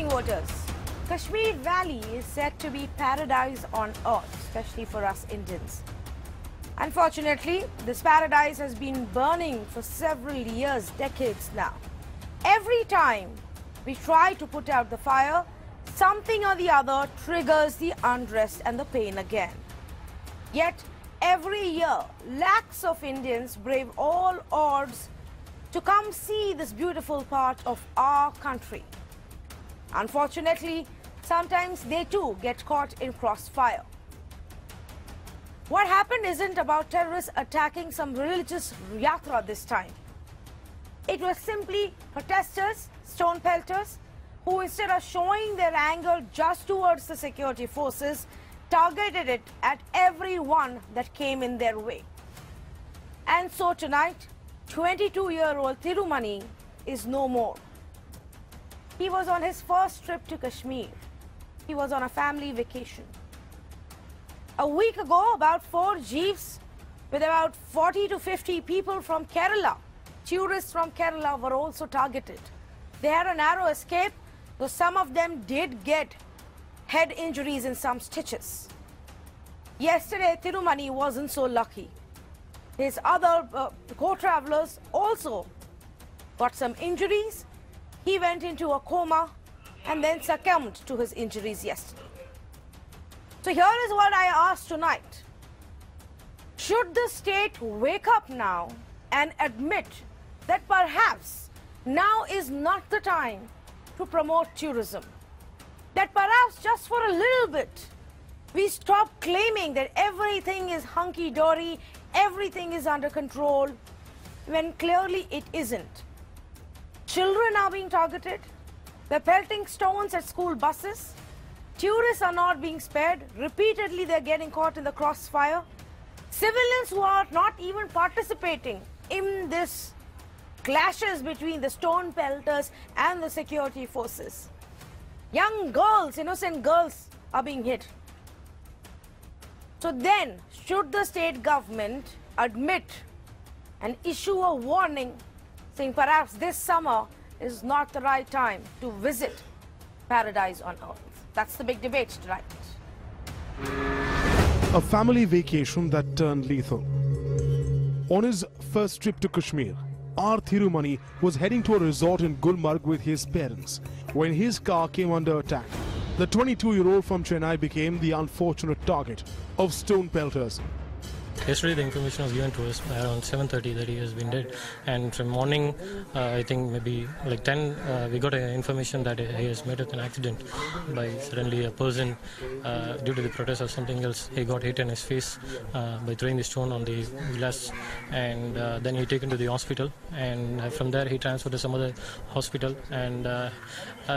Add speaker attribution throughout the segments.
Speaker 1: evening, voters. Kashmir Valley is said to be paradise on earth, especially for us Indians. Unfortunately, this paradise has been burning for several years, decades now. Every time we try to put out the fire, something or the other triggers the unrest and the pain again. Yet, every year, lakhs of Indians brave all odds to come see this beautiful part of our country. Unfortunately, sometimes they too get caught in crossfire. What happened isn't about terrorists attacking some religious yatra this time. It was simply protesters, stone pelters, who instead of showing their anger just towards the security forces, targeted it at everyone that came in their way. And so tonight, 22-year-old Thirumani is no more. He was on his first trip to Kashmir. He was on a family vacation. A week ago, about 4 jeeps with about 40 to 50 people from Kerala, tourists from Kerala, were also targeted. They had a narrow escape, though some of them did get head injuries and some stitches. Yesterday, Thirumani wasn't so lucky. His other co-travelers also got some injuries. He went into a coma and then succumbed to his injuries yesterday. So here is what I ask tonight. Should the state wake up now and admit that perhaps now is not the time to promote tourism? That perhaps just for a little bit, we stop claiming that everything is hunky-dory, everything is under control, when clearly it isn't. Children are being targeted. They're pelting stones at school buses. Tourists are not being spared. Repeatedly, they're getting caught in the crossfire. Civilians who are not even participating in this clashes between the stone pelters and the security forces. Young girls, innocent girls, are being hit. So then, should the state government admit and issue a warning saying perhaps this summer is not the right time to visit paradise on earth? That's the big debate tonight.
Speaker 2: A family vacation that turned lethal. On his first trip to Kashmir, R. Thirumani was heading to a resort in Gulmarg with his parents when his car came under attack. The 22-year-old from Chennai became the unfortunate target of stone pelters.
Speaker 3: Yesterday the information was given to us around 7:30 that he has been dead, and from morning I think maybe like 10 we got information that he has met with an accident by suddenly a person due to the protest or something else. He got hit in his face by throwing the stone on the glass, and then he taken to the hospital, and from there he transferred to some other hospital, and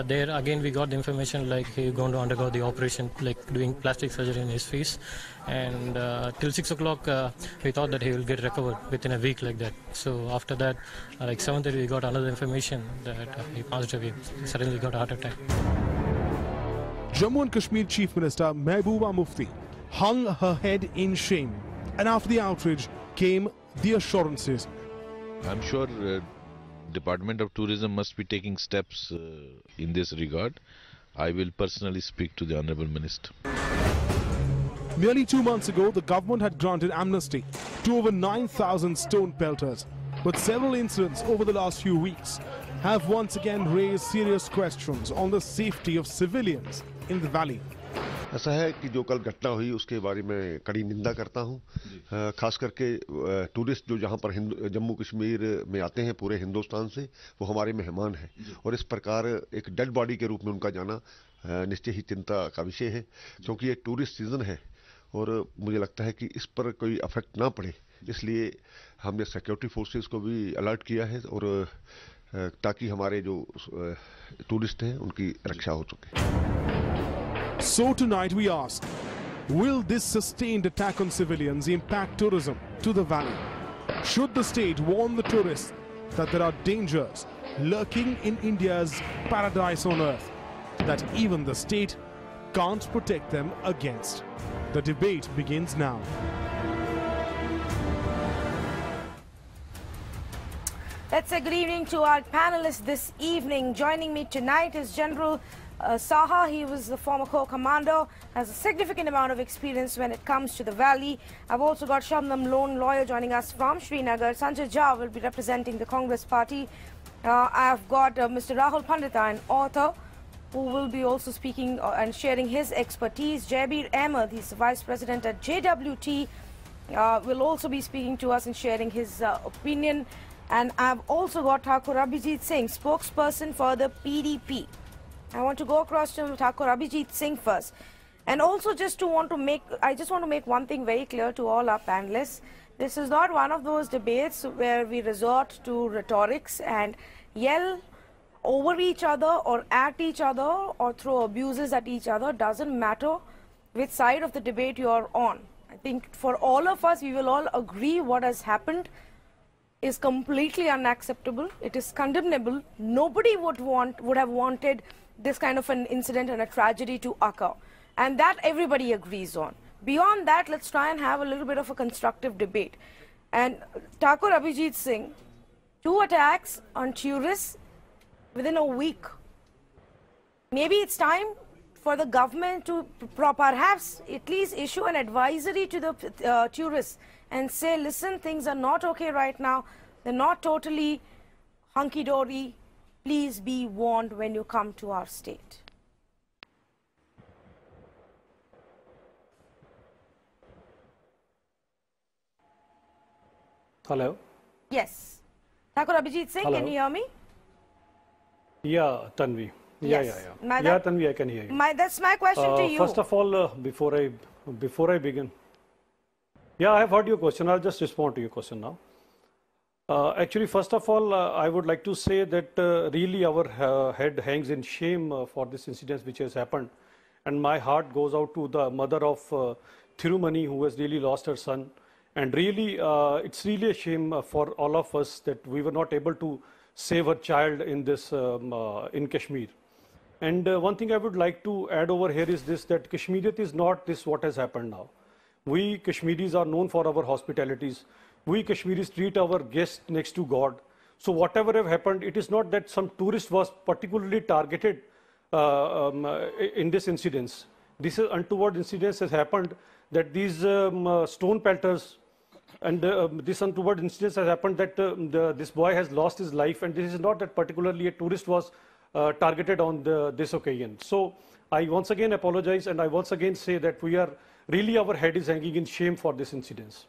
Speaker 3: there again we got the information like he going to undergo the operation, like doing plastic surgery in his face, and till 6 o'clock we thought that he will get recovered within a week like that. So after that, like 7:30 we got another information that he passed away. He suddenly got a heart attack.
Speaker 2: Jammu and Kashmir Chief Minister Mehbooba Mufti hung her head in shame, and after the outrage came the assurances.
Speaker 4: I'm sure Department of Tourism must be taking steps in this regard. I will personally speak to the Honorable Minister.
Speaker 2: Nearly 2 months ago, the government had granted amnesty to over 9,000 stone pelters. But several incidents over the last few weeks have once again raised serious questions on the safety of civilians in the valley.
Speaker 5: ऐसा है कि जो कल घटना हुई उसके बारे में कड़ी निंदा करता हूं, खास करके टूरिस्ट जो जहां पर जम्मू कश्मीर में आते हैं पूरे हिंदुस्तान से, वो हमारे मेहमान हैं, और इस प्रकार एक डेड बॉडी के रूप में उनका जाना निश्चय ही चिंता का विषय है, क्योंकि ये टूरिस्ट सीजन है और मुझे लगता है कि इस पर कोई इफेक्ट ना पड़े, इसलिए हमने सिक्योरिटी फोर्सेस को भी अलर्ट किया है, और ताकि हमारे जो टूरिस्ट हैं उनकी रक्षा हो सके.
Speaker 2: So tonight we ask, will this sustained attack on civilians impact tourism to the valley? Should the state warn the tourists that there are dangers lurking in India's paradise on earth that even the state can't protect them against? The debate begins now.
Speaker 1: Let's say good evening to our panelists this evening. Joining me tonight is General Saha. He was the former Corps commander, has a significant amount of experience when it comes to the valley. I've also got Shabnam Lone, lawyer, joining us from Srinagar. Sanjay Jha will be representing the Congress party. I've got Mr. Rahul Pandita, an author, who will be also speaking and sharing his expertise. Jaybir Ahmed, he's the vice president at JWT, will also be speaking to us and sharing his opinion. And I've also got Thakur Abhijit Singh, spokesperson for the PDP. I want to go across to Thakur Abhijit Singh first. And also I just want to make one thing very clear to all our panelists. This is not one of those debates where we resort to rhetorics and yell over each other or at each other or throw abuses at each other. Doesn't matter which side of the debate you are on. I think for all of us, we will all agree what has happened is completely unacceptable. It is condemnable. Nobody would have wanted this kind of an incident and a tragedy to occur. And that everybody agrees on. Beyond that, let's try and have a little bit of a constructive debate. And Thakur Abhijit Singh, 2 attacks on tourists within a week. Maybe it's time for the government to perhaps at least issue an advisory to the tourists and say, listen, things are not okay right now. They're not totally hunky-dory. Please be warned when you come to our state.
Speaker 6: Hello?
Speaker 1: Yes. Thakur Abhijit Singh,
Speaker 6: Hello.
Speaker 1: can you hear me?
Speaker 6: Yeah, Tanvi.
Speaker 1: Yes.
Speaker 6: Yeah, Tanvi, I can hear you.
Speaker 1: That's my question to you.
Speaker 6: First of all, before I begin, yeah, I have heard your question. I'll just respond to your question now. Actually, first of all, I would like to say that really our head hangs in shame for this incident which has happened. And my heart goes out to the mother of Thirumani, who has really lost her son. And really, it's really a shame for all of us that we were not able to save her child in this in Kashmir. And one thing I would like to add over here is this, that Kashmiriyat is not this what has happened now. We Kashmiris are known for our hospitalities. We Kashmiris treat our guests next to God. So whatever have happened, it is not that some tourist was particularly targeted in this incident. This untoward incident has happened, that these stone pelters, and this untoward incident has happened that this boy has lost his life, and this is not that particularly a tourist was targeted on this occasion. So I once again apologize, and I once again say that we are really, our head is hanging in shame for this incident.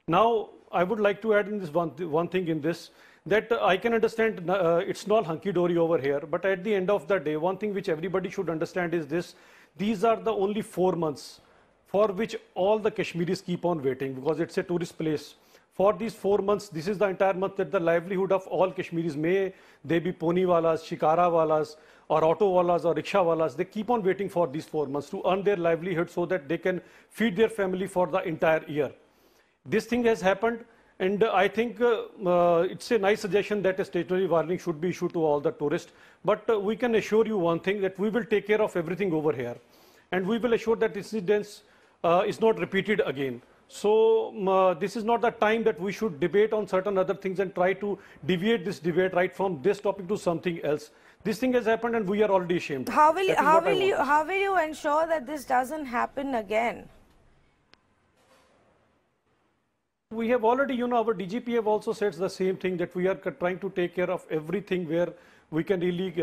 Speaker 6: Now, I would like to add in this one thing in this, that I can understand it's not hunky-dory over here, but at the end of the day, one thing which everybody should understand is this: these are the only 4 months for which all the Kashmiris keep on waiting, because it's a tourist place. For these 4 months, this is the entire month that the livelihood of all Kashmiris, may they be pony walas, shikara walas, or auto walas, or rickshaw walas, they keep on waiting for these 4 months to earn their livelihood so that they can feed their family for the entire year. This thing has happened, and I think it's a nice suggestion that a statutory warning should be issued to all the tourists. But we can assure you one thing, that we will take care of everything over here. And we will assure that incidents is not repeated again. So this is not the time that we should debate on certain other things and try to deviate this debate right from this topic to something else. This thing has happened and we are already ashamed.
Speaker 1: How will you ensure that this doesn't happen again?
Speaker 6: We have already, our DGP have also said the same thing, that we are trying to take care of everything where we can really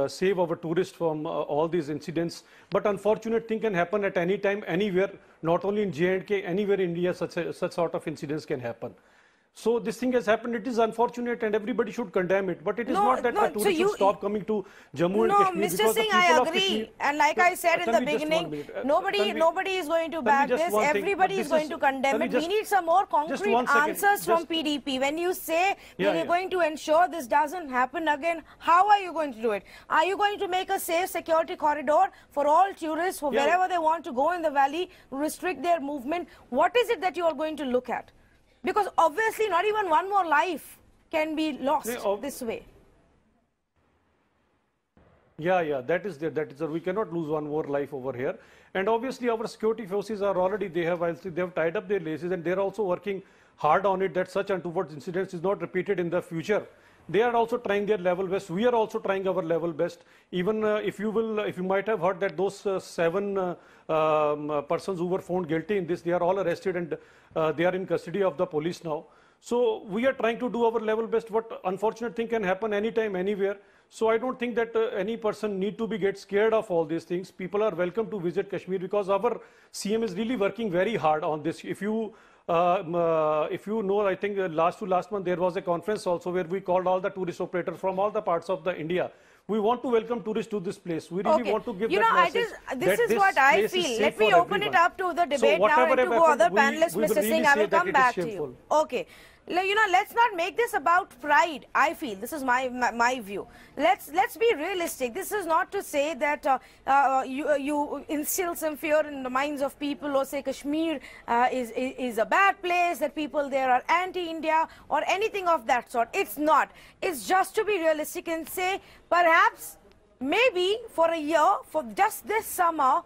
Speaker 6: save our tourists from all these incidents. But unfortunate thing can happen at any time, anywhere, not only in J&K, anywhere in India, such sort of incidents can happen. So this thing has happened. It is unfortunate, and everybody should condemn it. But it is not that the tourists should stop coming to Jammu and Kashmir.
Speaker 1: No, Mr. Singh, I agree. And like I said in the beginning, nobody is going to back this. Everybody is going to condemn it. We need some more concrete answers from PDP. When you say that you're going to ensure this doesn't happen again, how are you going to do it? Are you going to make a safe security corridor for all tourists, for wherever they want to go in the valley, restrict their movement? What is it that you are going to look at? Because obviously not even one more life can be lost this way.
Speaker 6: Yeah, that is there. We cannot lose one more life over here. And obviously our security forces are already, they have tied up their laces, and they're also working hard on it, that such untoward incidents is not repeated in the future. They are also trying their level best. We are also trying our level best. Even if you might have heard that those 7 persons who were found guilty in this, they are all arrested and they are in custody of the police now. So we are trying to do our level best. What unfortunate thing can happen anytime, anywhere. So I don't think that any person need to get scared of all these things. People are welcome to visit Kashmir because our CM is really working very hard on this. If you know, I think last month there was a conference also where we called all the tourist operators from all the parts of the India. We want to welcome tourists to this place. We really want to give that message.
Speaker 1: This is what I feel. Let me open it up to the debate now and to go other panelists. Mr. Singh, I will come back to you. Okay. Let's not make this about pride. I feel this is my view. Let's be realistic. This is not to say that you instill some fear in the minds of people or say Kashmir is a bad place, that people there are anti-India or anything of that sort. It's not. It's just to be realistic and say perhaps maybe for a year, for just this summer,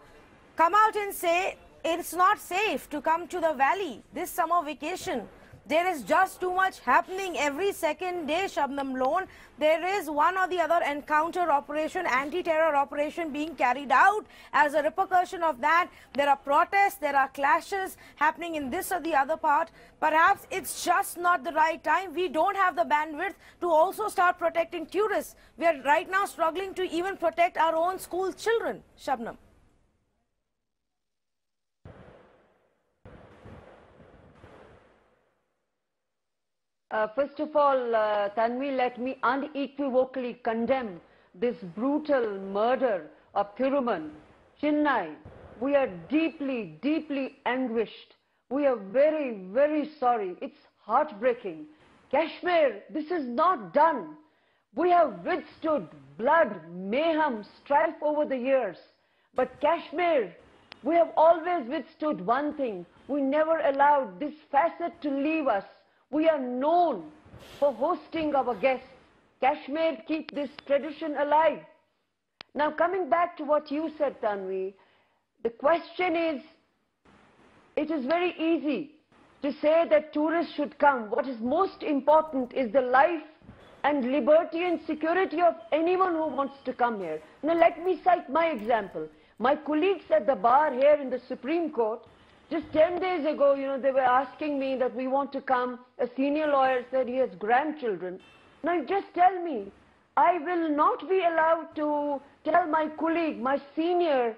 Speaker 1: come out and say it's not safe to come to the valley this summer vacation. There is just too much happening every second day, Shabnam Lone. There is one or the other encounter operation, anti-terror operation being carried out. As a repercussion of that, there are protests, there are clashes happening in this or the other part. Perhaps it's just not the right time. We don't have the bandwidth to also start protecting tourists. We are right now struggling to even protect our own school children, Shabnam.
Speaker 7: First of all, Tanvi, let me unequivocally condemn this brutal murder of Thiruman, Chennai. We are deeply, deeply anguished. We are very, very sorry. It's heartbreaking. Kashmir, this is not done. We have withstood blood, mayhem, strife over the years. But Kashmir, we have always withstood one thing. We never allowed this facet to leave us. We are known for hosting our guests. Kashmir keep this tradition alive. Now coming back to what you said, Tanvi, the question is, it is very easy to say that tourists should come. What is most important is the life and liberty and security of anyone who wants to come here. Now let me cite my example. My colleagues at the bar here in the Supreme Court, just 10 days ago, they were asking me that we want to come. A senior lawyer said he has grandchildren. Now just tell me, I will not be allowed to tell my colleague, my senior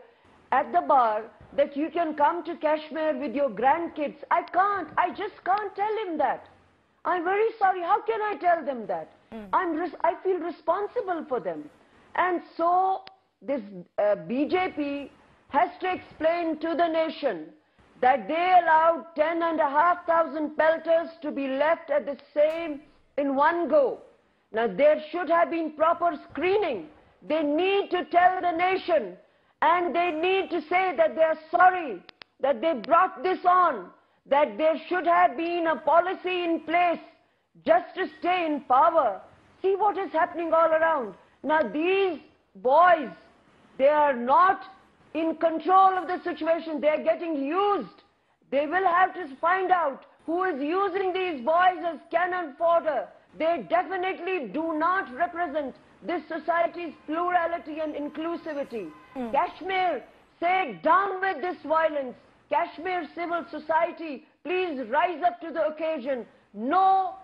Speaker 7: at the bar, that you can come to Kashmir with your grandkids. I can't. I just can't tell him that. I'm very sorry. How can I tell them that? I feel responsible for them. And so this BJP has to explain to the nation that they allowed 10,500 pelters to be left at the same in one go. Now there should have been proper screening. They need to tell the nation and they need to say that they are sorry that they brought this on, that there should have been a policy in place just to stay in power. See what is happening all around. Now these boys, they are not in control of the situation. They are getting used. They will have to find out who is using these boys as cannon fodder. They definitely do not represent this society's plurality and inclusivity. Kashmir, say down with this violence. Kashmir civil society, please rise up to the occasion. No,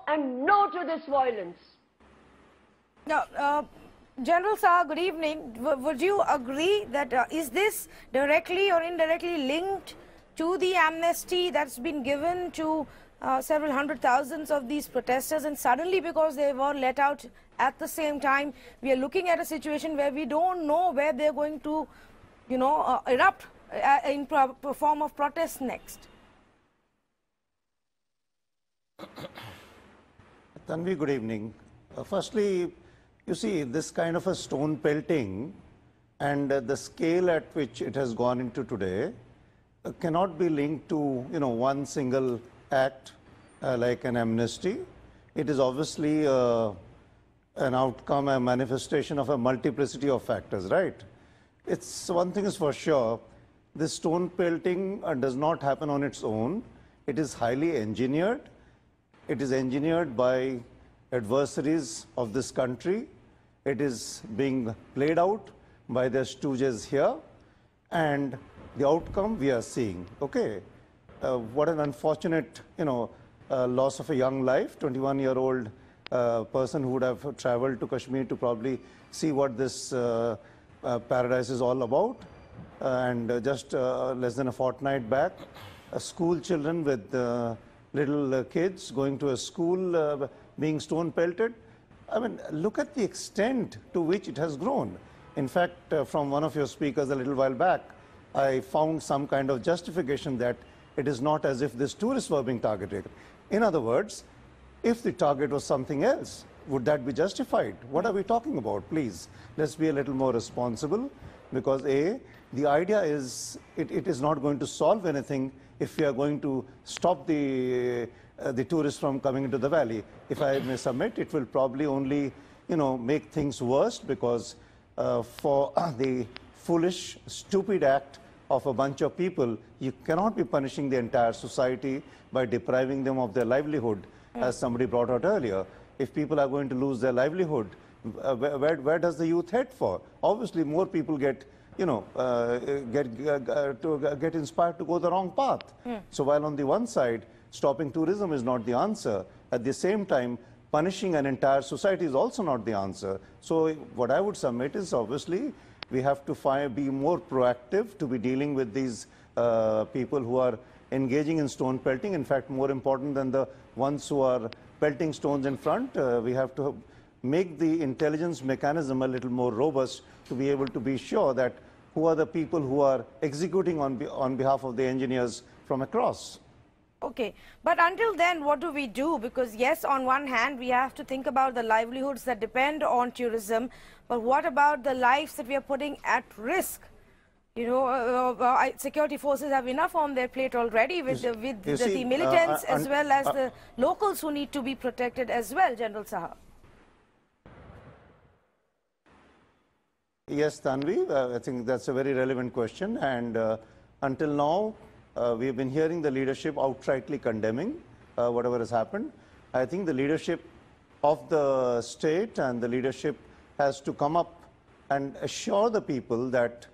Speaker 7: and no to this violence.
Speaker 1: Now, General Saha, good evening. Would you agree that is this directly or indirectly linked to the amnesty that's been given to several hundred thousands of these protesters, and suddenly because they were let out at the same time, we are looking at a situation where we don't know where they're going to, erupt in form of protest next?
Speaker 8: Tanvi, good evening. Firstly, you see, this kind of a stone pelting and the scale at which it has gone into today cannot be linked to, one single act like an amnesty. It is obviously an outcome, a manifestation of a multiplicity of factors, right? It's one thing is for sure, this stone pelting does not happen on its own. It is highly engineered. It is engineered by adversaries of this country. It is being played out by the stooges here, and the outcome we are seeing. Okay, what an unfortunate, loss of a young life. 21-year-old person who would have traveled to Kashmir to probably see what this paradise is all about. And just less than a fortnight back, school children with little kids going to a school being stone pelted. I mean, look at the extent to which it has grown. In fact, from one of your speakers a little while back, I found some kind of justification that it is not as if these tourists were being targeted. In other words, if the target was something else, would that be justified? What are we talking about? Please, let's be a little more responsible, because the idea is it is not going to solve anything if we are going to stop the tourists from coming into the valley. If I may submit, it will probably only, make things worse, because for the foolish, stupid act of a bunch of people, you cannot be punishing the entire society by depriving them of their livelihood, as somebody brought out earlier. If people are going to lose their livelihood, where does the youth head for? Obviously, more people get inspired to go the wrong path. So while on the one side, stopping tourism is not the answer, at the same time, punishing an entire society is also not the answer. So what I would submit is, obviously, we have to be more proactive to be dealing with these people who are engaging in stone pelting. In fact, more important than the ones who are pelting stones in front, we have to make the intelligence mechanism a little more robust to be able to be sure that who are the people who are executing on behalf of the engineers from across.
Speaker 1: Okay, but until then, what do we do? Because yes, on one hand, we have to think about the livelihoods that depend on tourism, but what about the lives that we are putting at risk? Security forces have enough on their plate already with the militants as well as the locals who need to be protected as well, General Saha.
Speaker 8: Yes, Tanvi, I think that's a very relevant question, and until now, we have been hearing the leadership outrightly condemning whatever has happened. I think the leadership of the state and the leadership has to come up and assure the people that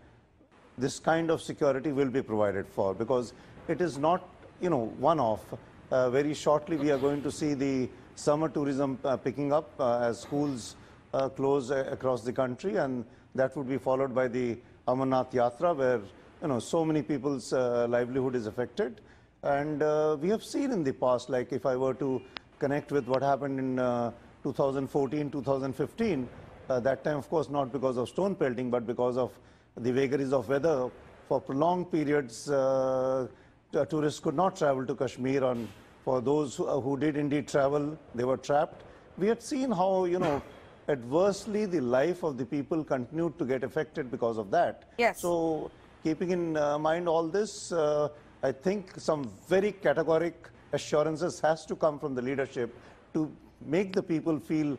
Speaker 8: this kind of security will be provided for, because it is not, one-off. Very shortly, we are going to see the summer tourism picking up as schools close across the country, and that would be followed by the Amarnath Yatra, where so many people's livelihood is affected. And we have seen in the past, like if I were to connect with what happened in 2014, 2015, that time, of course, not because of stone pelting, but because of the vagaries of weather. For prolonged periods, tourists could not travel to Kashmir, and for those who did indeed travel, they were trapped. We had seen how, adversely the life of the people continued to get affected because of that.
Speaker 1: Yes.
Speaker 8: So, keeping in mind all this, I think some very categoric assurances has to come from the leadership to make the people feel,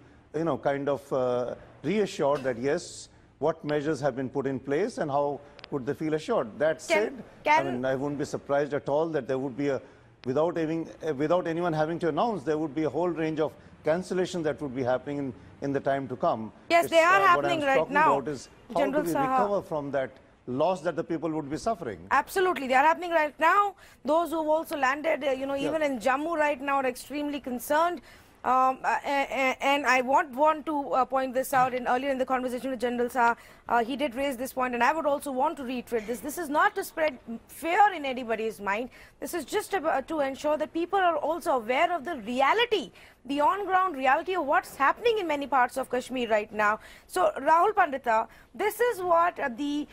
Speaker 8: kind of reassured that yes, what measures have been put in place and how would they feel assured. That said, I wouldn't be surprised at all that there would be without anyone having to announce, there would be a whole range of cancellations that would be happening in the time to come.
Speaker 1: Yes, they are happening right now.
Speaker 8: What I'm talking about is how do we recover from that loss that the people would be suffering.
Speaker 1: Absolutely, they are happening right now. Those who have also landed, even in Jammu right now are extremely concerned. And I want to point this out. Earlier in the conversation with General Saha, he did raise this point, and I would also want to reiterate this. This is not to spread fear in anybody's mind. This is just to ensure that people are also aware of the reality, the on-ground reality of what's happening in many parts of Kashmir right now. So, Rahul Pandita, this is what the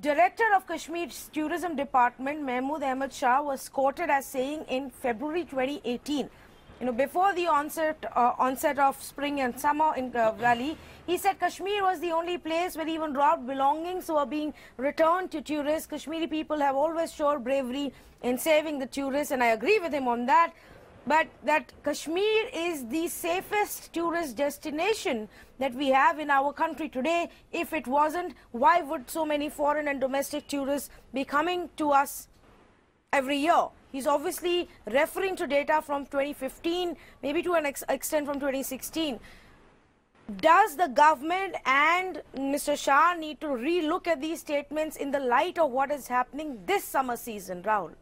Speaker 1: Director of Kashmir's Tourism Department, Mahmood Ahmed Shah, was quoted as saying in February 2018. Before the onset of spring and summer in Valley, he said Kashmir was the only place where even robbed belongings were being returned to tourists. Kashmiri people have always shown bravery in saving the tourists, and I agree with him on that. But that Kashmir is the safest tourist destination that we have in our country today. If it wasn't, why would so many foreign and domestic tourists be coming to us every year? He's obviously referring to data from 2015, maybe to an extent from 2016. Does the government and Mr. Shah need to re-look at these statements in the light of what is happening this summer season, Rahul?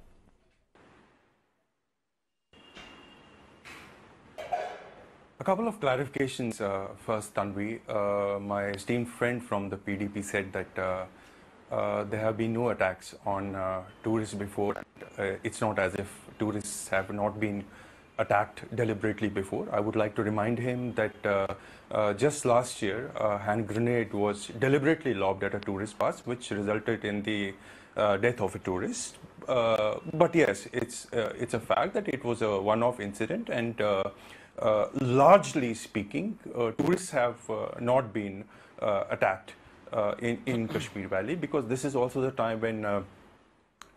Speaker 9: A couple of clarifications first, Tanvi. My esteemed friend from the PDP said that there have been no attacks on tourists before. It's not as if tourists have not been attacked deliberately before. I would like to remind him that just last year, a hand grenade was deliberately lobbed at a tourist pass, which resulted in the death of a tourist. But yes, it's a fact that it was a one-off incident, and largely speaking, tourists have not been attacked in Kashmir Valley, because this is also the time when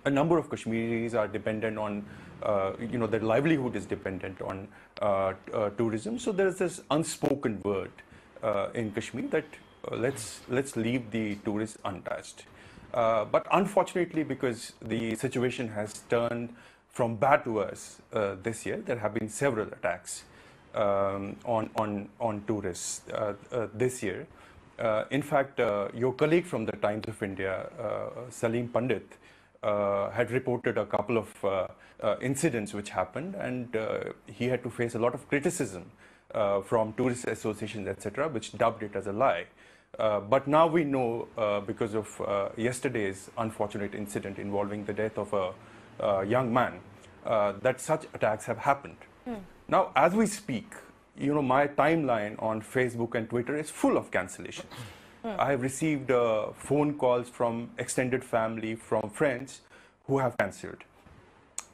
Speaker 9: a number of Kashmiris are dependent on, their livelihood is dependent on tourism. So there is this unspoken word in Kashmir that let's leave the tourists untouched. But unfortunately, because the situation has turned from bad to worse this year, there have been several attacks on tourists this year. In fact, your colleague from the Times of India, Salim Pandit, had reported a couple of incidents which happened, and he had to face a lot of criticism from tourist associations, etc., which dubbed it as a lie. But now we know, because of yesterday's unfortunate incident involving the death of a young man, that such attacks have happened. Now, as we speak, my timeline on Facebook and Twitter is full of cancellations. I have received phone calls from extended family, from friends who have cancelled.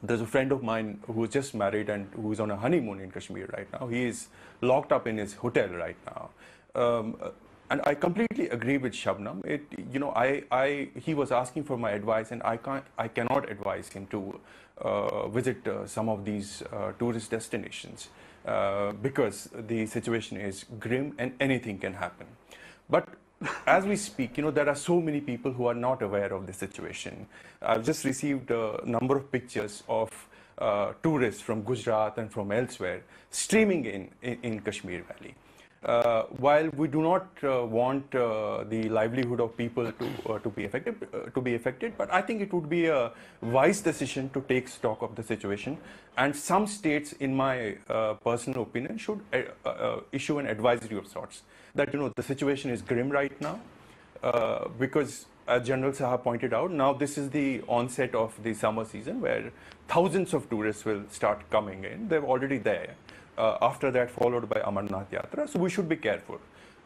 Speaker 9: There's a friend of mine who is just married and who is on a honeymoon in Kashmir right now. He is locked up in his hotel right now. And I completely agree with Shabnam. He was asking for my advice, and I cannot advise him to visit some of these tourist destinations because the situation is grim and anything can happen. But as we speak, there are so many people who are not aware of the situation. I've just received a number of pictures of tourists from Gujarat and from elsewhere streaming in Kashmir Valley. While we do not want the livelihood of people to be affected, but I think it would be a wise decision to take stock of the situation. And some states, in my personal opinion, should issue an advisory of sorts that the situation is grim right now, because as General Saha pointed out, now this is the onset of the summer season where thousands of tourists will start coming in. They're already there. After that, followed by Amarnath Yatra. So we should be careful.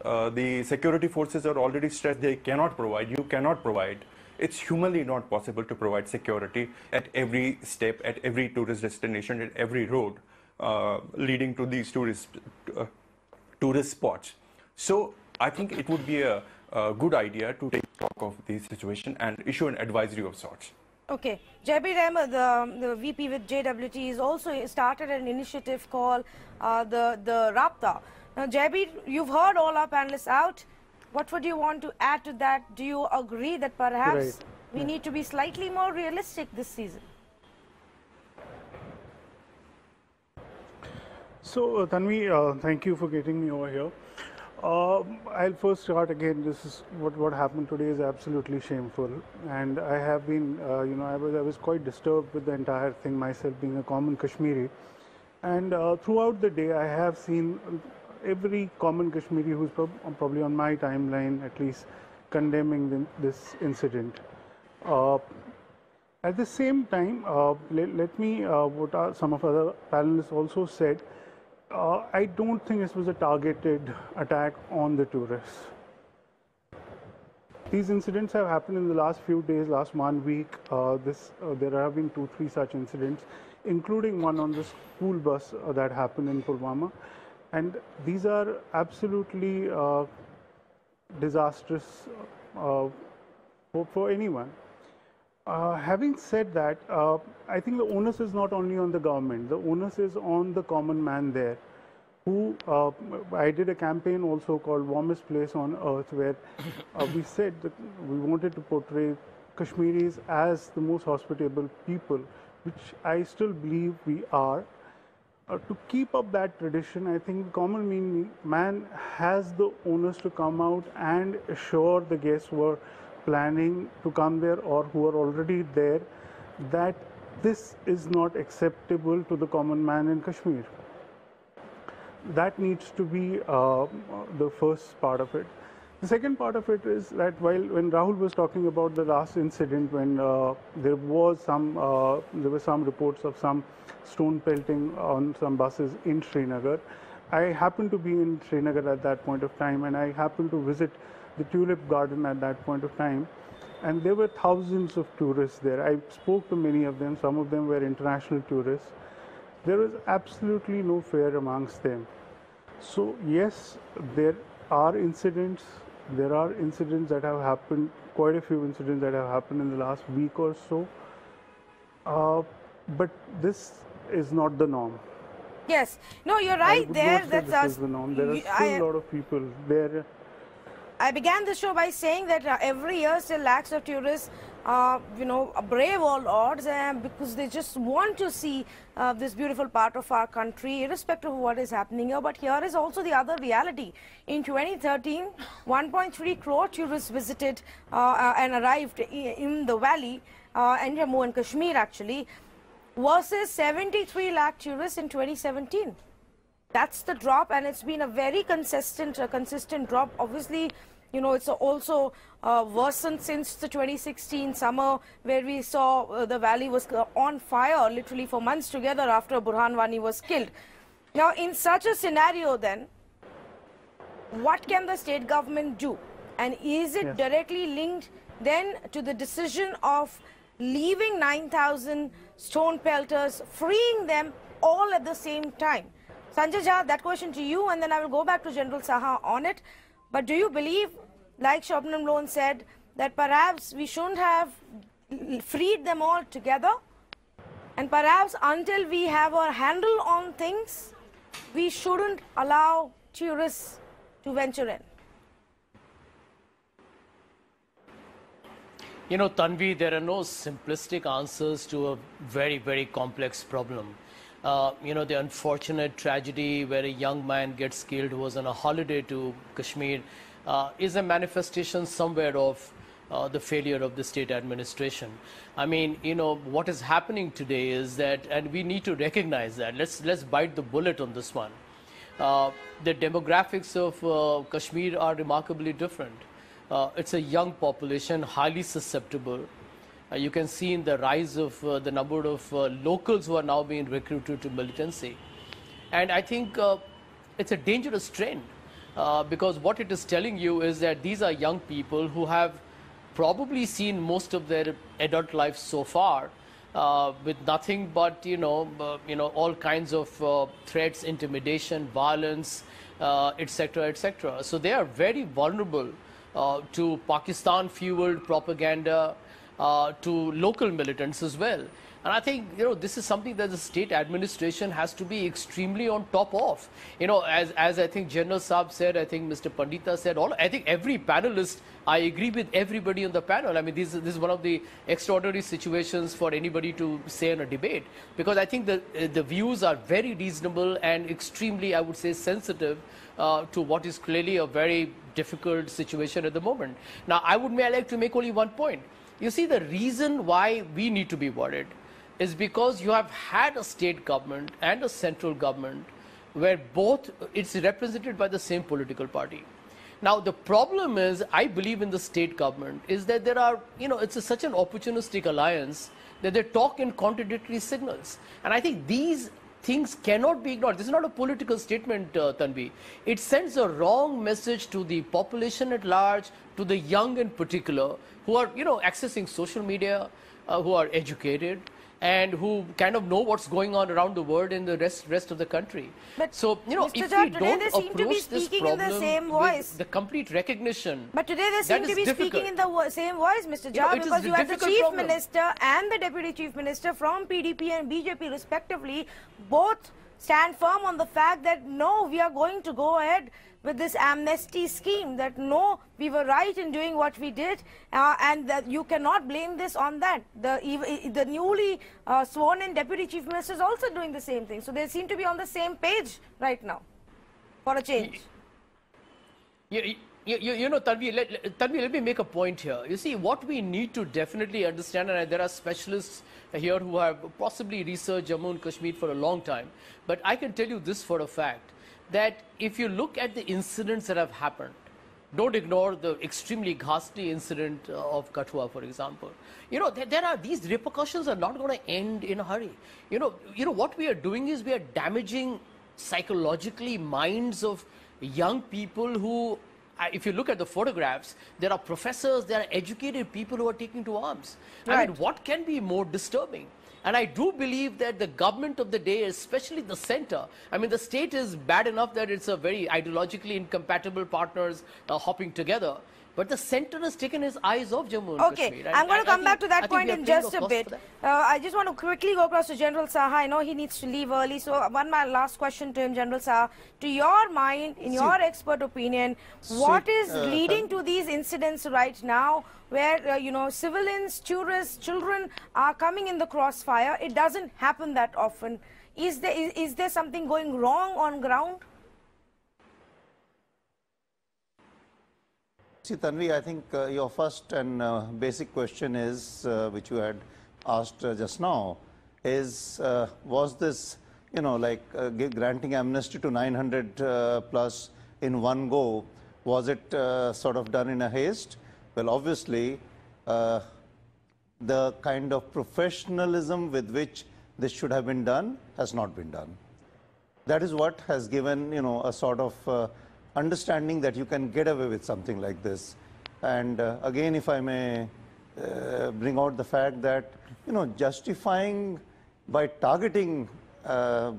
Speaker 9: The security forces are already stressed. They cannot provide. You cannot provide. It's humanly not possible to provide security at every step, at every tourist destination, at every road leading to these tourist spots. So I think it would be a good idea to take stock of the situation and issue an advisory of sorts.
Speaker 1: Okay. Jabir Ahmed, the VP with JWT, has also started an initiative called the Rabta. Now, Jabir, you've heard all our panelists out. What would you want to add to that? Do you agree that perhaps we need to be slightly more realistic this season?
Speaker 10: So, Tanvi, thank you for getting me over here. I'll first start again. This is what happened today is absolutely shameful, and I have been, I was quite disturbed with the entire thing myself, being a common Kashmiri, and throughout the day I have seen every common Kashmiri who's probably on my timeline at least condemning this incident. At the same time, let me what some of other panelists also said. I don't think this was a targeted attack on the tourists. These incidents have happened in the last few days, last 1 week. There have been 2-3 such incidents, including one on the school bus that happened in Pulwama. And these are absolutely disastrous for anyone. Having said that, I think the onus is not only on the government. The onus is on the common man there, who I did a campaign also called Warmest Place on Earth, where we said that we wanted to portray Kashmiris as the most hospitable people, which I still believe we are. To keep up that tradition, I think the common man has the onus to come out and assure the guests who are planning to come there or who are already there that this is not acceptable to the common man in Kashmir. That needs to be the first part of it. The second part of it is that when Rahul was talking about the last incident when there were some reports of some stone pelting on some buses in Srinagar. I happened to be in Srinagar at that point of time, and I happened to visit the tulip garden at that point of time, and there were thousands of tourists there. I spoke to many of them. Some of them were international tourists. There was absolutely no fear amongst them. So yes, there are incidents. There are incidents that have happened, quite a few incidents that have happened in the last week or so. But this is not the norm.
Speaker 1: Yes. No, you're right there.
Speaker 10: That's this is the norm. There are still a lot of people there.
Speaker 1: I began the show by saying that every year still lakhs of tourists, brave all odds because they just want to see this beautiful part of our country, irrespective of what is happening here. But here is also the other reality. In 2013, 1.3 crore tourists visited and arrived in the valley, and Jammu and Kashmir actually, versus 73 lakh tourists in 2017. That's the drop, and it's been a very consistent drop. Obviously, it's also worsened since the 2016 summer, where we saw the valley was on fire literally for months together after Burhan Wani was killed. Now, in such a scenario then, what can the state government do? And is it directly linked then to the decision of leaving 9,000 stone pelters, freeing them all at the same time? Sanjay Jha, that question to you, and then I will go back to General Saha on it. But do you believe, like Shobnam Lone said, that perhaps we shouldn't have freed them all together? And perhaps until we have a handle on things, we shouldn't allow tourists to venture in?
Speaker 11: Tanvi, there are no simplistic answers to a very, very complex problem. The unfortunate tragedy where a young man gets killed who was on a holiday to Kashmir is a manifestation somewhere of the failure of the state administration. I mean, what is happening today is that, and we need to recognize that, let's bite the bullet on this one. The demographics of Kashmir are remarkably different. It's a young population, highly susceptible. You can see in the rise of the number of locals who are now being recruited to militancy. And I think it's a dangerous trend because what it is telling you is that these are young people who have probably seen most of their adult life so far with nothing but, all kinds of threats, intimidation, violence, etc., etc. So they are very vulnerable to Pakistan-fueled propaganda, to local militants as well. And I think, this is something that the state administration has to be extremely on top of. As I think General Saab said, I think Mr. Pandita said, I think every panelist, I agree with everybody on the panel. I mean, this is one of the extraordinary situations for anybody to say in a debate, because I think that the views are very reasonable and extremely, I would say, sensitive to what is clearly a very difficult situation at the moment. Now, I would like to make only one point. You see, the reason why we need to be worried is because you have had a state government and a central government where both, it's represented by the same political party. Now, the problem is, I believe in the state government, is that there are, it's such an opportunistic alliance that they talk in contradictory signals. And I think these things cannot be ignored. This is not a political statement, Tanvi. It sends a wrong message to the population at large, to the young in particular, who are, accessing social media, who are educated, and who kind of know what's going on around the world in the rest of the country.
Speaker 1: But
Speaker 11: so,
Speaker 1: Mr.
Speaker 11: if
Speaker 1: Jha,
Speaker 11: we
Speaker 1: today
Speaker 11: don't
Speaker 1: they seem to be
Speaker 11: approach this
Speaker 1: speaking in the
Speaker 11: problem
Speaker 1: same voice.
Speaker 11: with the complete recognition,
Speaker 1: but today they seem to be speaking in the same voice, Mr. Jha, because you have the Chief Minister and the Deputy Chief Minister from PDP and BJP respectively, both stand firm on the fact that no, we are going to go ahead with this amnesty scheme, that no, we were right in doing what we did, and that you cannot blame this on that. The newly sworn in Deputy Chief Minister is also doing the same thing. So they seem to be on the same page right now for a change.
Speaker 11: You know, Tanvi, let me make a point here. You see, what we need to definitely understand, and there are specialists here who have possibly researched Jammu and Kashmir for a long time, but I can tell you this for a fact, that if you look at the incidents that have happened, don't ignore the extremely ghastly incident of Kathua, for example. You know, these repercussions are not going to end in a hurry. You know, what we are doing is we are damaging psychologically minds of young people who, if you look at the photographs, there are professors, there are educated people who are taking to arms. Right. I mean, what can be more disturbing? And I do believe that the government of the day, especially the center, I mean, the state is bad enough that it's a very ideologically incompatible partners hopping together. But the center has taken his eyes off Jammu and Kashmir.
Speaker 1: I'm going to come back to that point in just a bit. I just want to quickly go across to General Saha. I know he needs to leave early. So my last question to him, General Saha. To your mind, in your expert opinion, what is leading to these incidents right now where, you know, civilians, tourists, children are coming in the crossfire? It doesn't happen that often. Is there something going wrong on ground?
Speaker 8: See, Tanvi, I think your first and basic question is, which you had asked just now, is was this, you know, like granting amnesty to 900 plus in one go, was it sort of done in a haste? Well, obviously, the kind of professionalism with which this should have been done has not been done. That is what has given, you know, a sort of understanding that you can get away with something like this. And again, if I may bring out the fact that, you know, justifying by targeting,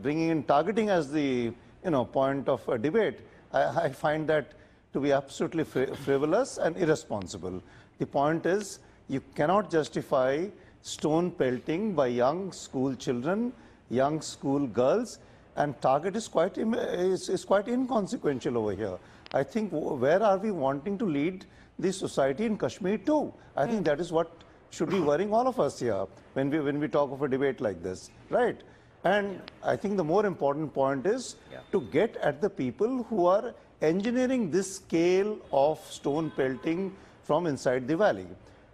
Speaker 8: bringing in targeting as the, you know, point of a debate, I find that to be absolutely frivolous and irresponsible. The point is, you cannot justify stone pelting by young school children, young school girls, and target is quite inconsequential over here. I think where are we wanting to lead the society in Kashmir to? I think that is what should be worrying all of us here when we talk of a debate like this, right? And I think the more important point is to get at the people who are engineering this scale of stone pelting from inside the valley.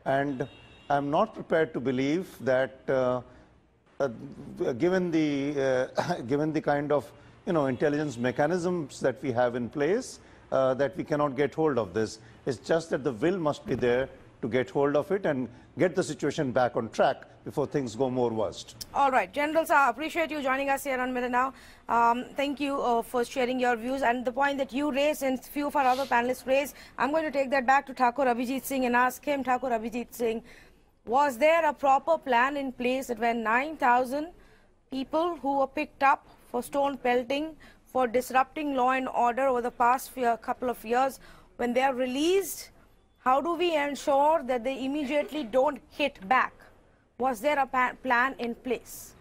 Speaker 8: And I'm not prepared to believe that given the kind of, you know, intelligence mechanisms that we have in place, that we cannot get hold of this. It's just that the will must be there to get hold of it and get the situation back on track before things go more worst.
Speaker 1: All right, General Saha, appreciate you joining us here on Mirror Now. Thank you for sharing your views, and the point that you raised and few of our other panelists raised, I'm going to take that back to Thakur Abhijit Singh and ask him, Thakur Abhijit Singh, was there a proper plan in place that when 9,000 people who were picked up for stone pelting, for disrupting law and order over the past couple of years, when they are released, how do we ensure that they immediately don't hit back? Was there a plan in place?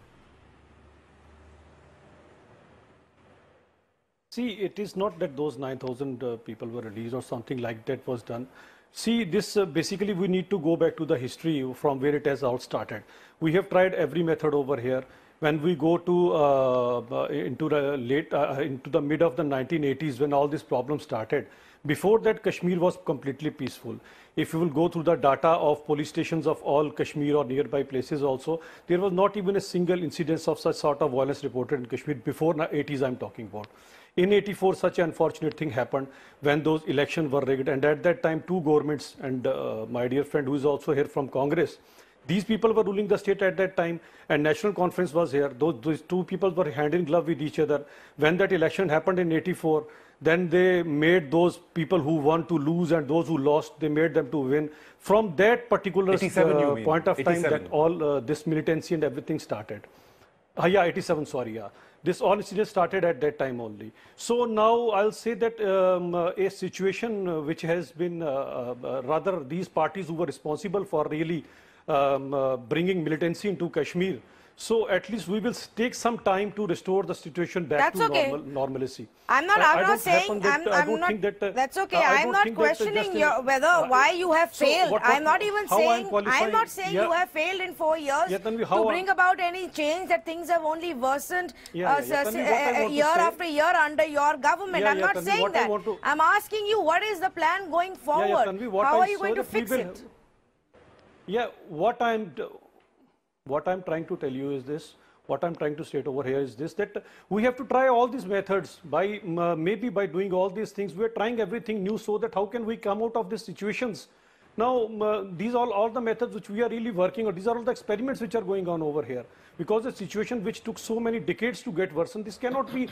Speaker 6: See, it is not that those 9,000 people were released or something like that was done. See, this basically we need to go back to the history from where it has all started. We have tried every method over here. When we go to into the mid of the 1980s, when all this problem started, before that Kashmir was completely peaceful. If you will go through the data of police stations of all Kashmir or nearby places also, there was not even a single incidence of such sort of violence reported in Kashmir before the 80s I'm talking about. In 84, such an unfortunate thing happened when those elections were rigged, and at that time two governments and my dear friend who is also here from Congress, these people were ruling the state at that time, and National Conference was here. Those two people were hand in glove with each other. When that election happened in 84, then they made those people who won to lose and those who lost, they made them to win. From that particular point of time that all this militancy and everything started. Yeah, 87, sorry, yeah. This all incidents started at that time only. So now I'll say that a situation which has been rather these parties who were responsible for really bringing militancy into Kashmir, So at least we will take some time to restore the situation back to normalcy.
Speaker 1: I'm not saying that's okay. I'm not questioning why you have failed. I'm not even saying you have failed in 4 years to bring about any change, that things have only worsened year after year under your government. I'm not saying that. I'm asking you, what is the plan going forward? How are you going to fix it?
Speaker 6: Yeah, what I'm trying to tell you is this. What I'm trying to state over here is this, that we have to try all these methods. By maybe by doing all these things, we're trying everything new, so that how can we come out of these situations? Now, these are all the methods which we are really working on. These are all the experiments which are going on over here. Because the situation which took so many decades to get worsened, this cannot be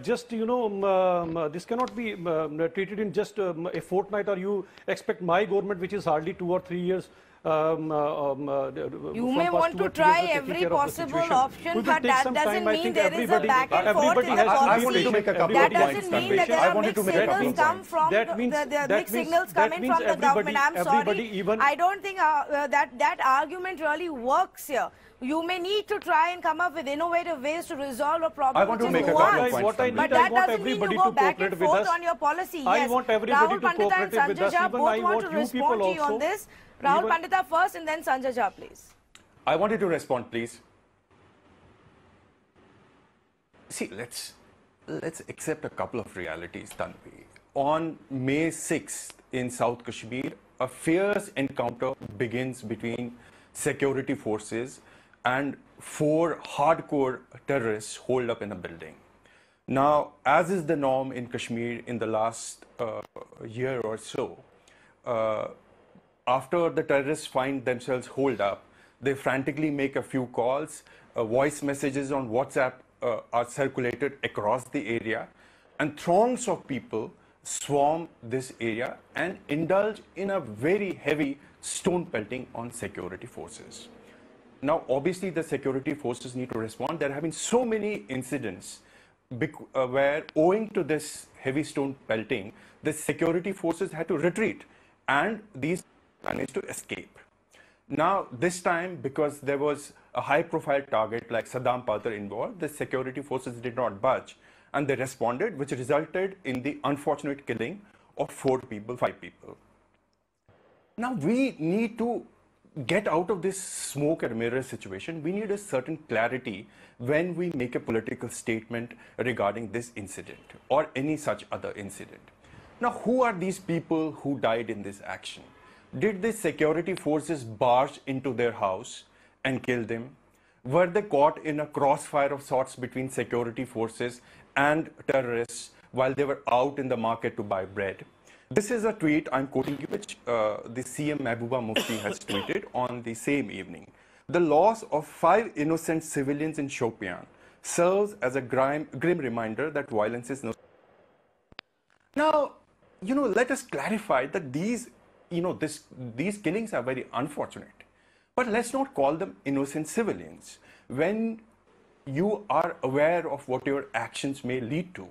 Speaker 6: just, this cannot be treated in just a fortnight, or you expect my government, which is hardly 2 or 3 years,
Speaker 1: you may want to try every possible option, but that doesn't mean there is a back and forth in the policy. That doesn't mean that there are mixed signals come from the mixed signals coming from the government. I'm sorry, I don't think that argument really works here. You may need to try and come up with innovative ways to resolve a problem.
Speaker 9: I want to make a couple of points.
Speaker 1: But that doesn't mean you go back and forth on your policy. Yes,
Speaker 6: I want everybody to cooperate with us.
Speaker 1: Even I want you people also. On this. Rahul Pandita first, and then Sanjay Jha, please.
Speaker 9: I wanted to respond, please. See, let's accept a couple of realities, Tanvi. On May 6th in South Kashmir, a fierce encounter begins between security forces and 4 hardcore terrorists holed up in a building. Now, as is the norm in Kashmir in the last year or so, after the terrorists find themselves holed up, they frantically make a few calls. Voice messages on WhatsApp are circulated across the area, and throngs of people swarm this area and indulge in a very heavy stone pelting on security forces. Now, obviously, the security forces need to respond. There have been so many incidents where, owing to this heavy stone pelting, the security forces had to retreat, and these managed to escape. Now, this time, because there was a high-profile target like Saddam Palter involved, the security forces did not budge, and they responded, which resulted in the unfortunate killing of 5 people. Now, we need to get out of this smoke and mirror situation. We need a certain clarity when we make a political statement regarding this incident or any such other incident. Now, who are these people who died in this action? Did the security forces barge into their house and kill them? Were they caught in a crossfire of sorts between security forces and terrorists while they were out in the market to buy bread? This is a tweet, I'm quoting you, which the CM Mehbooba Mufti has tweeted on the same evening. The loss of 5 innocent civilians in Shopian serves as a grim reminder that violence is no... Now, let us clarify that these killings are very unfortunate. But let's not call them innocent civilians when you are aware of what your actions may lead to.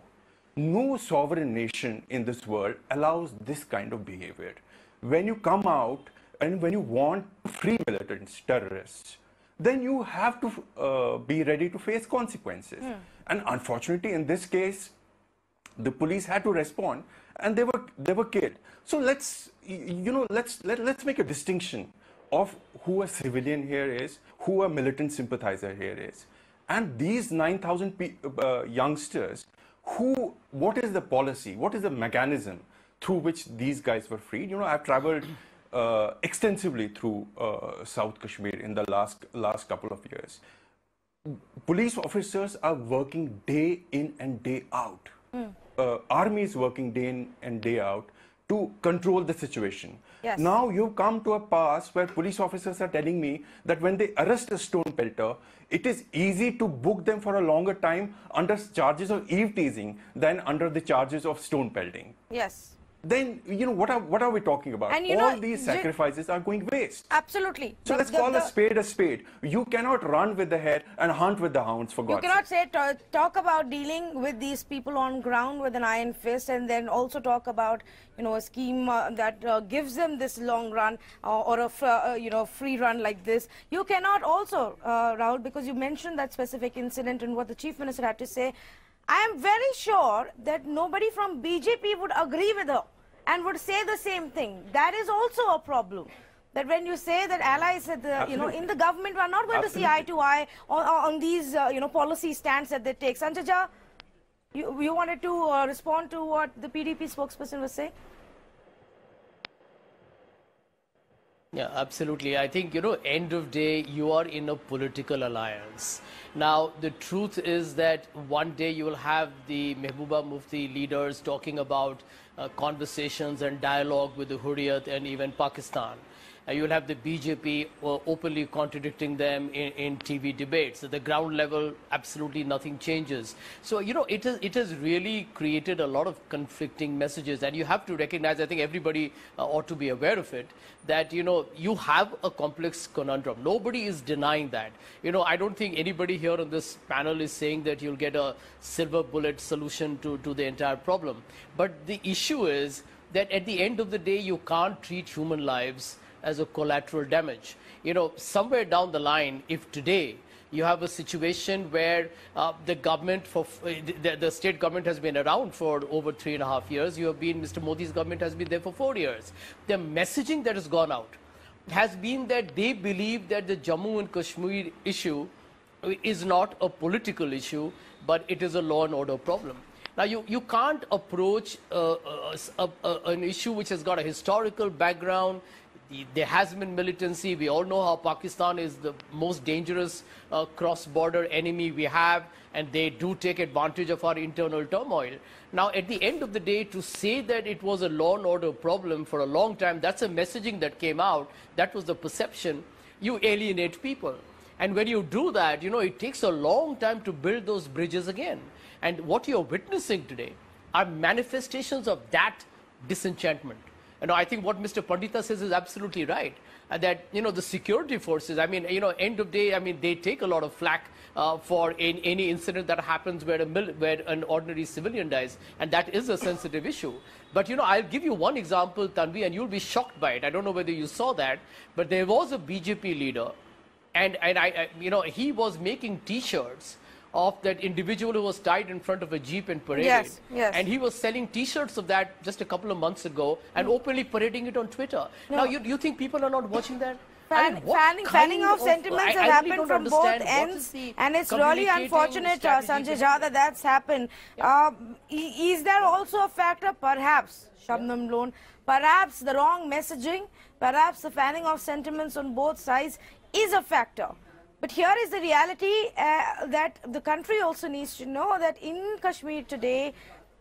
Speaker 9: No sovereign nation in this world allows this kind of behavior. When you come out and when you want to free militants, terrorists, then you have to be ready to face consequences. And unfortunately, in this case, the police had to respond, and they were killed. So let's make a distinction of who a civilian here is, who a militant sympathizer here is, and these 9,000 youngsters. What is the policy? What is the mechanism through which these guys were freed? I've traveled extensively through South Kashmir in the last couple of years. Police officers are working day in and day out. Army is working day in and day out to control the situation.
Speaker 1: Yes.
Speaker 9: Now you come to a pass where police officers are telling me that when they arrest a stone pelter, it is easy to book them for a longer time under charges of eve teasing than under the charges of stone pelting.
Speaker 1: Yes.
Speaker 9: then what are we talking about?
Speaker 1: And
Speaker 9: all these sacrifices are going waste.
Speaker 1: Absolutely.
Speaker 9: So let's call a spade a spade. You cannot run with the hare and hunt with the hounds, for God's sake.
Speaker 1: You cannot talk about dealing with these people on ground with an iron fist and then also talk about a scheme that gives them this long run or a free run like this. You cannot also, Rahul, because you mentioned that specific incident and what the Chief Minister had to say. I am very sure that nobody from BJP would agree with her and would say the same thing. That is also a problem. That when you say that allies in the government are not going to see eye to eye on these policy stands that they take. Sanjay, you wanted to respond to what the PDP spokesperson was saying?
Speaker 11: Yeah, absolutely. I think, end of day, you are in a political alliance. Now, the truth is that one day you will have the Mehbooba Mufti leaders talking about conversations and dialogue with the Hurriyat and even Pakistan. You will have the BJP openly contradicting them in TV debates. At the ground level, absolutely nothing changes. So, it has really created a lot of conflicting messages. And you have to recognize, I think everybody ought to be aware of it, that, you have a complex conundrum. Nobody is denying that. I don't think anybody here on this panel is saying that you'll get a silver bullet solution to the entire problem. But the issue is that at the end of the day, you can't treat human lives as a collateral damage. Somewhere down the line, if today you have a situation where the government, the state government has been around for over 3.5 years, Mr. Modi's government has been there for 4 years. The messaging that has gone out has been that they believe that the Jammu and Kashmir issue is not a political issue, but it is a law and order problem. Now, you can't approach an issue which has got a historical background. There has been militancy. We all know how Pakistan is the most dangerous cross-border enemy we have, and they do take advantage of our internal turmoil. Now, at the end of the day, to say that it was a law and order problem for a long time, that's a messaging that came out. That was the perception. You alienate people. And when you do that, it takes a long time to build those bridges again. And what you're witnessing today are manifestations of that disenchantment. I think what Mr. Pandita says is absolutely right. That, the security forces, end of day, they take a lot of flack for any incident that happens where an ordinary civilian dies. And that is a sensitive issue. But, I'll give you one example, Tanvi, and you'll be shocked by it. I don't know whether you saw that, but there was a BJP leader, and he was making T-shirts of that individual who was tied in front of a jeep and paraded.
Speaker 1: Yes.
Speaker 11: And he was selling T-shirts of that just a couple of months ago and openly parading it on Twitter. No. Now, you think people are not watching that?
Speaker 1: Fanning of sentiments has happened from both ends, and it's really unfortunate, Sanjay Jha, that that's happened. Is there also a factor, perhaps, Shabnam Lone, perhaps the wrong messaging, perhaps the fanning of sentiments on both sides is a factor? But here is the reality that the country also needs to know that in Kashmir today,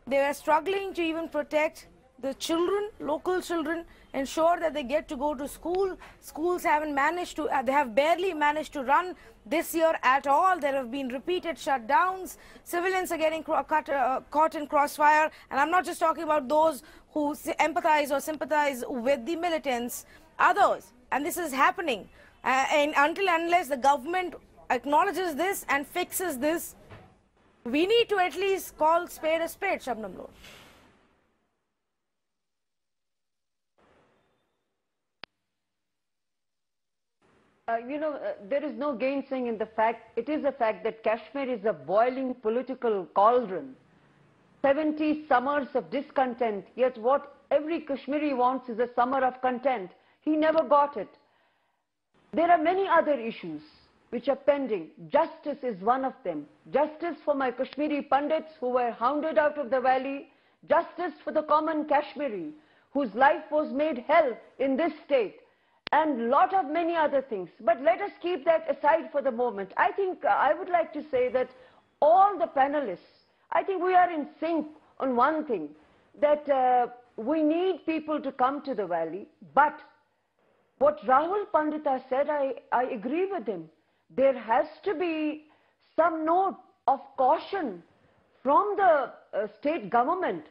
Speaker 1: they are struggling to even protect the children, local children, ensure that they get to go to school. Schools haven't managed to, they have barely managed to run this year at all. There have been repeated shutdowns. Civilians are getting caught in crossfire. And I'm not just talking about those who empathize or sympathize with the militants, others. And this is happening. And unless the government acknowledges this and fixes this, we need to at least call spade a spade, Shabnam Lone.
Speaker 7: There is no gainsaying in the fact, it is a fact that Kashmir is a boiling political cauldron. 70 summers of discontent, yet what every Kashmiri wants is a summer of content. He never got it. There are many other issues which are pending. Justice is one of them. Justice for my Kashmiri Pandits who were hounded out of the valley. Justice for the common Kashmiri whose life was made hell in this state. And lot of many other things. But let us keep that aside for the moment. I think I would like to say that all the panelists, I think we are in sync on one thing, that we need people to come to the valley, but what Rahul Pandita said, I agree with him. There has to be some note of caution from the state government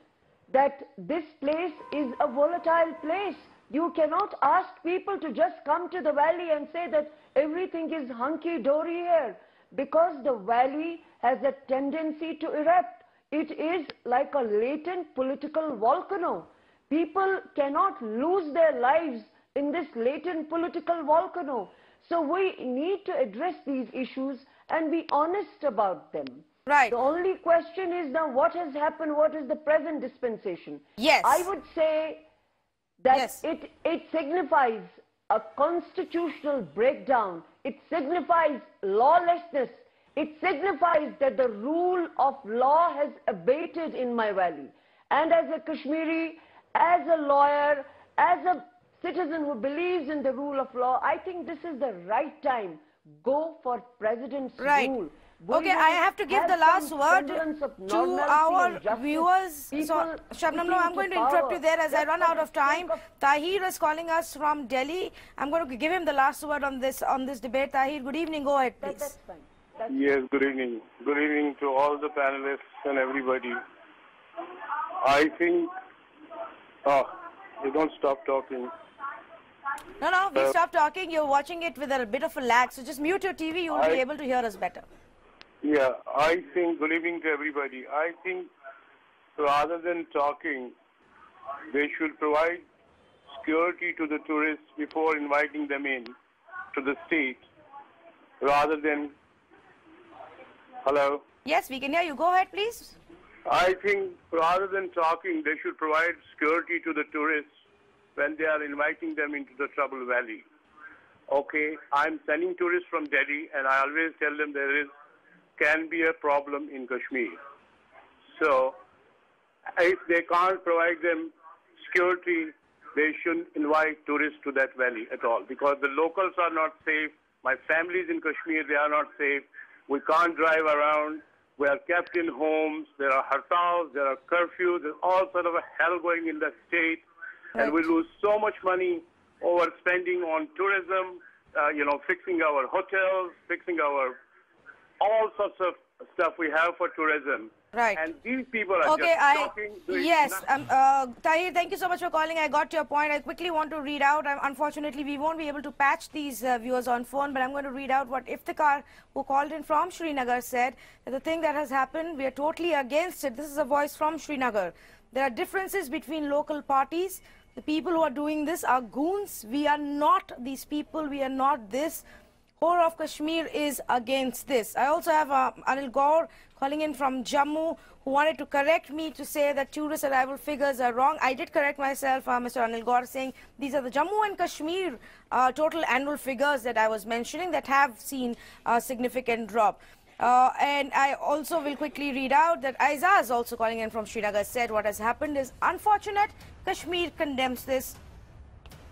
Speaker 7: that this place is a volatile place. You cannot ask people to just come to the valley and say that everything is hunky-dory here, because the valley has a tendency to erupt. It is like a latent political volcano. People cannot lose their lives in this latent political volcano. So we need to address these issues and be honest about them.
Speaker 1: Right.
Speaker 7: The only question is now what has happened, what is the present dispensation?
Speaker 1: Yes.
Speaker 7: I would say that
Speaker 1: Yes.
Speaker 7: it signifies a constitutional breakdown. It signifies lawlessness. It signifies that the rule of law has abated in my valley. And as a Kashmiri, as a lawyer, as a citizen who believes in the rule of law, I think this is the right time. Go for President's rule.
Speaker 1: Okay, I have to give the last word to our viewers. So, Shabnam, no, I'm going to interrupt you there as I run out of time. Tahir is calling us from Delhi. I'm going to give him the last word on this debate. Tahir, good evening. Go ahead, please.
Speaker 7: That's fine.
Speaker 12: Yes, good evening. Good evening to all the panelists and everybody. I think... you don't stop talking.
Speaker 1: No, we stopped talking. You're watching it with a bit of a lag. So just mute your TV. You'll be able to hear us better.
Speaker 12: Yeah, I think, good evening to everybody. I think rather than talking, they should provide security to the tourists before inviting them in to the state, rather than... Hello?
Speaker 1: Yes, we can hear you. Go ahead, please.
Speaker 12: I think rather than talking, they should provide security to the tourists when they are inviting them into the Trouble Valley. Okay, I'm sending tourists from Delhi, and I always tell them can be a problem in Kashmir. So, if they can't provide them security, they shouldn't invite tourists to that valley at all, because the locals are not safe. My family's in Kashmir, they are not safe. We can't drive around. We are kept in homes. There are hartals, there are curfews, there's all sort of a hell going in the state. Right. And we lose so much money overspending on tourism, fixing our hotels, fixing our all sorts of stuff we have for tourism.
Speaker 1: Right.
Speaker 12: And these people are just talking.
Speaker 1: Yes. Tahir, thank you so much for calling. I got your point. I quickly want to read out. Unfortunately, we won't be able to patch these viewers on phone, but I'm going to read out what Iftikhar, who called in from Srinagar, said. That the thing that has happened, we are totally against it. This is a voice from Srinagar. There are differences between local parties. The people who are doing this are goons. We are not these people. We are not this. Core of Kashmir is against this. I also have Anil Gaur calling in from Jammu, who wanted to correct me to say that tourist arrival figures are wrong. I did correct myself, Mr. Anil Gaur, saying these are the Jammu and Kashmir total annual figures that I was mentioning that have seen a significant drop. And I also will quickly read out that Aizaz, also calling in from Srinagar, said what has happened is unfortunate. Kashmir condemns this.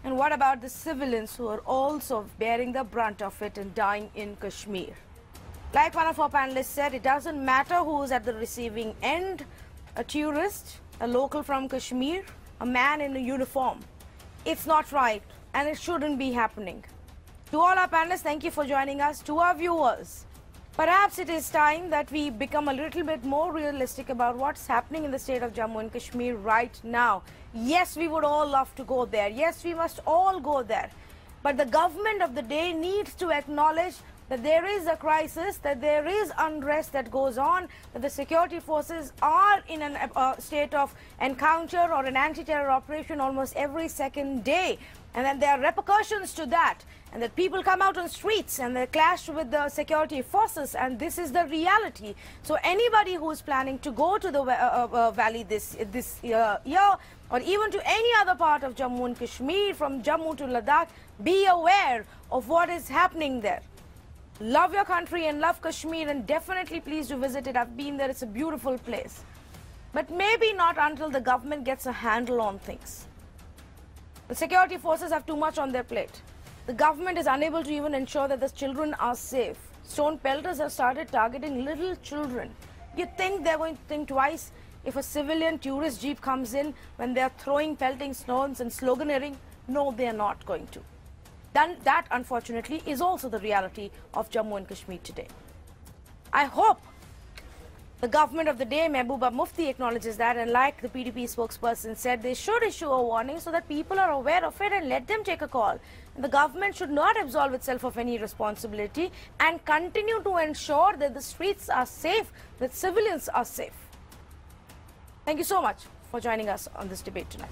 Speaker 1: And what about the civilians who are also bearing the brunt of it and dying in Kashmir? Like one of our panelists said, it doesn't matter who is at the receiving end, a tourist, a local from Kashmir, a man in a uniform. It's not right, and it shouldn't be happening. To all our panelists, thank you for joining us. To our viewers, perhaps it is time that we become a little bit more realistic about what's happening in the state of Jammu and Kashmir right now. Yes, we would all love to go there. Yes, we must all go there. But the government of the day needs to acknowledge that there is a crisis, that there is unrest that goes on, that the security forces are in a state of encounter or an anti-terror operation almost every second day, and that there are repercussions to that, and that people come out on streets and they clash with the security forces, and this is the reality. So anybody who is planning to go to the valley this year, or even to any other part of Jammu and Kashmir, from Jammu to Ladakh, be aware of what is happening there. Love your country and love Kashmir, and definitely please do visit it. I've been there. It's a beautiful place. But maybe not until the government gets a handle on things. The security forces have too much on their plate. The government is unable to even ensure that the children are safe. Stone pelters have started targeting little children. You think they're going to think twice if a civilian tourist jeep comes in when they're throwing pelting stones and sloganeering? No, they're not going to. Then that, unfortunately, is also the reality of Jammu and Kashmir today. I hope The government of the day, Mehbooba Mufti, acknowledges that, and like the PDP spokesperson said, they should issue a warning so that people are aware of it and let them take a call. And the government should not absolve itself of any responsibility and continue to ensure that the streets are safe, that civilians are safe. Thank you so much for joining us on this debate tonight.